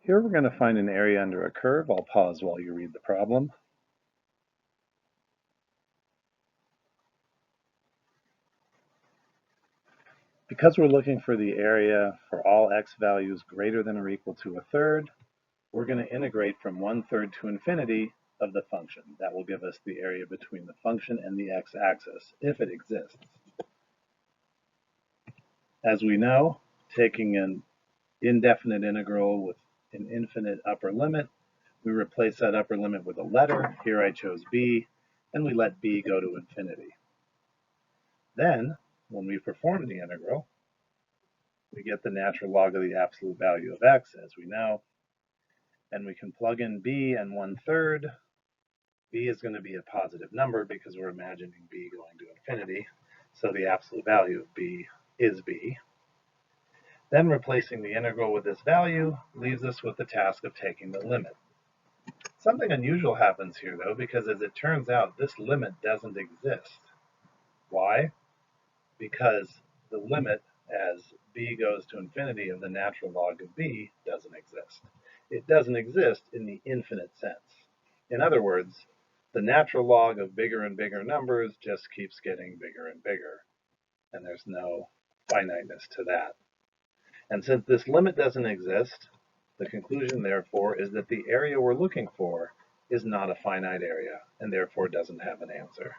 Here we're going to find an area under a curve. I'll pause while you read the problem. Because we're looking for the area for all x values greater than or equal to a third, we're going to integrate from 1/3 to infinity of the function. That will give us the area between the function and the x-axis, if it exists. As we know, taking an indefinite integral with an infinite upper limit, we replace that upper limit with a letter. Here I chose b, and we let b go to infinity. Then, when we perform the integral, we get the natural log of the absolute value of x, as we know, and we can plug in b and 1/3. B is going to be a positive number because we're imagining b going to infinity, so the absolute value of b is b. Then replacing the integral with this value leaves us with the task of taking the limit. Something unusual happens here, though, because as it turns out, this limit doesn't exist. Why? Because the limit as b goes to infinity of the natural log of b doesn't exist. It doesn't exist in the infinite sense. In other words, the natural log of bigger and bigger numbers just keeps getting bigger and bigger, and there's no finiteness to that. And since this limit doesn't exist, the conclusion, therefore, is that the area we're looking for is not a finite area, and therefore doesn't have an answer.